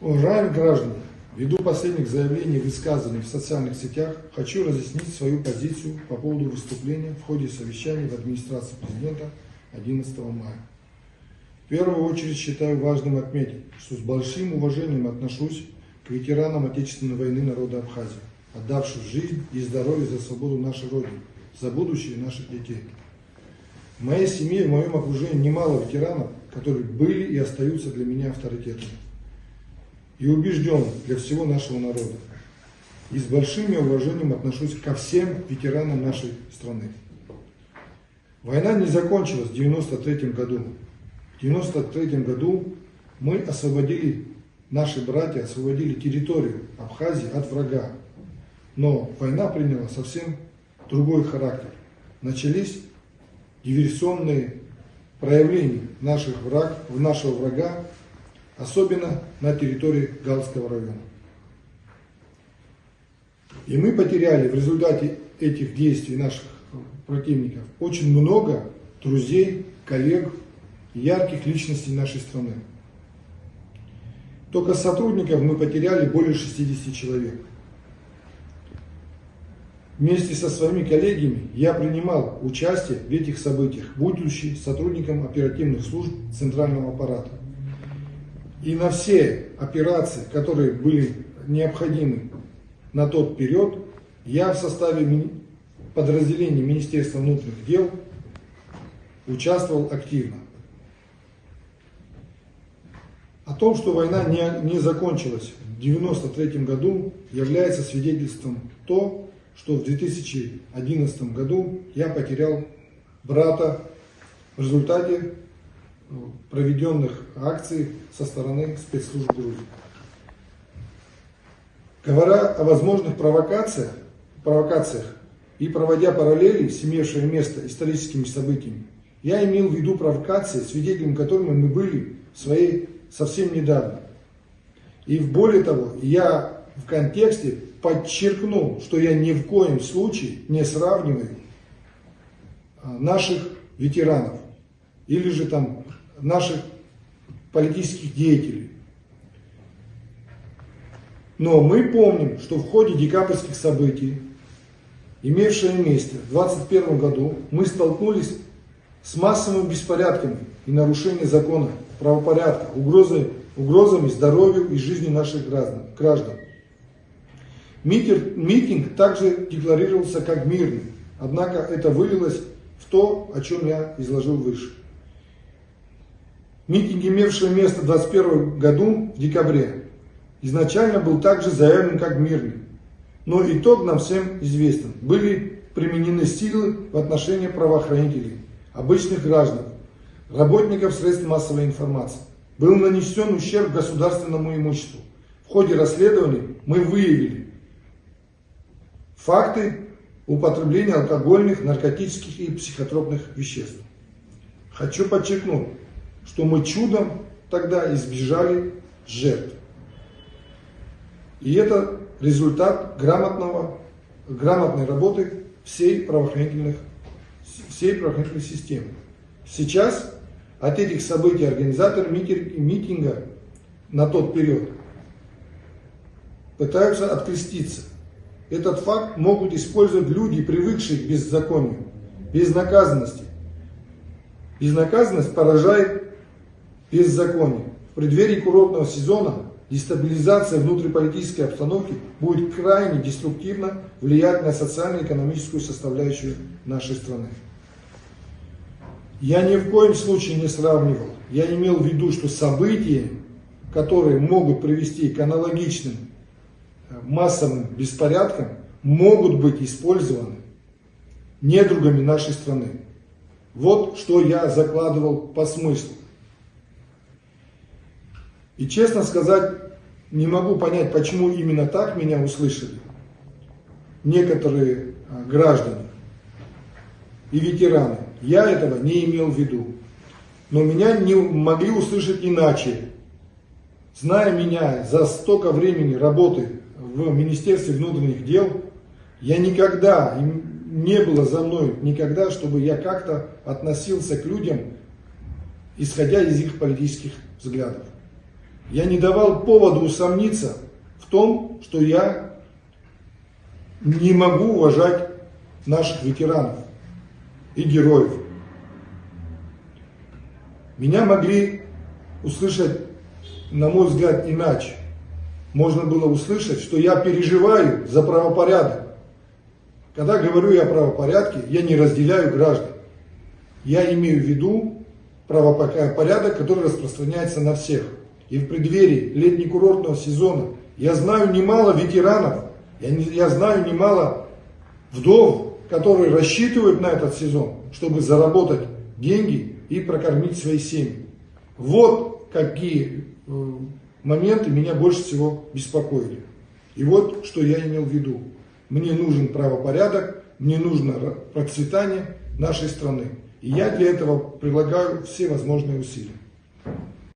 Уважаемые граждане, ввиду последних заявлений, высказанных в социальных сетях, хочу разъяснить свою позицию по поводу выступления в ходе совещания в администрации президента 11 мая. В первую очередь считаю важным отметить, что с большим уважением отношусь к ветеранам Отечественной войны народа Абхазии, отдавших жизнь и здоровье за свободу нашей Родины, за будущее наших детей. В моей семье и в моем окружении немало ветеранов, которые были и остаются для меня авторитетами и убежден для всего нашего народа. И с большим уважением отношусь ко всем ветеранам нашей страны. Война не закончилась в 1993 году. В 1993 году мы освободили, наши братья освободили территорию Абхазии от врага. Но война приняла совсем другой характер. Начались диверсионные проявления нашего врага, особенно на территории Галского района. И мы потеряли в результате этих действий наших противников очень много друзей, коллег, ярких личностей нашей страны. Только сотрудников мы потеряли более 60 человек. Вместе со своими коллегами я принимал участие в этих событиях, будучи сотрудником оперативных служб Центрального аппарата. И на все операции, которые были необходимы на тот период, я в составе подразделения Министерства внутренних дел участвовал активно. О том, что война не закончилась в 1993 году, является свидетельством то, что в 2011 году я потерял брата в результате проведенных акций со стороны спецслужб Грузии. Говоря о возможных провокациях и проводя параллели с имевшими место историческими событиями, я имел в виду провокации, свидетелем которых мы были совсем недавно. И более того, я в контексте подчеркну, что я ни в коем случае не сравниваю наших ветеранов или же там наших политических деятелей. Но мы помним, что в ходе декабрьских событий, имевших место в 2021 году, мы столкнулись с массовыми беспорядками и нарушением закона, правопорядка, угрозами здоровью и жизни наших граждан. Митинг также декларировался как мирный, однако это вылилось в то, о чем я изложил выше. Митинг, имевший место в 2021 году в декабре, изначально был также заявлен как мирный, но итог нам всем известен. Были применены силы в отношении правоохранителей, обычных граждан, работников средств массовой информации. Был нанесен ущерб государственному имуществу. В ходе расследования мы выявили факты употребления алкогольных, наркотических и психотропных веществ. Хочу подчеркнуть, что мы чудом тогда избежали жертв. И это результат грамотной работы всей правоохранительной системы. Сейчас от этих событий организаторы митинга на тот период пытаются откреститься. Этот факт могут использовать люди, привыкшие к беззаконию, безнаказанности. Безнаказанность порождает беззаконие. В преддверии курортного сезона дестабилизация внутриполитической обстановки будет крайне деструктивно влиять на социально-экономическую составляющую нашей страны. Я ни в коем случае не сравнивал. Я имел в виду, что события, которые могут привести к аналогичным массовым беспорядкам, могут быть использованы недругами нашей страны. Вот что я закладывал по смыслу. И честно сказать, не могу понять, почему именно так меня услышали некоторые граждане и ветераны. Я этого не имел в виду. Но меня не могли услышать иначе. Зная меня за столько времени работы в Министерстве внутренних дел, я никогда, не было за мной никогда, чтобы я как-то относился к людям, исходя из их политических взглядов. Я не давал повода усомниться в том, что я не могу уважать наших ветеранов и героев. Меня могли услышать, на мой взгляд, иначе. Можно было услышать, что я переживаю за правопорядок. Когда говорю я о правопорядке, я не разделяю граждан. Я имею в виду правопорядок, который распространяется на всех. И в преддверии летнекурортного сезона я знаю немало ветеранов, я знаю немало вдов, которые рассчитывают на этот сезон, чтобы заработать деньги и прокормить свои семьи. Вот какие моменты меня больше всего беспокоили. И вот что я имел в виду. Мне нужен правопорядок, мне нужно процветание нашей страны. И я для этого прилагаю все возможные усилия.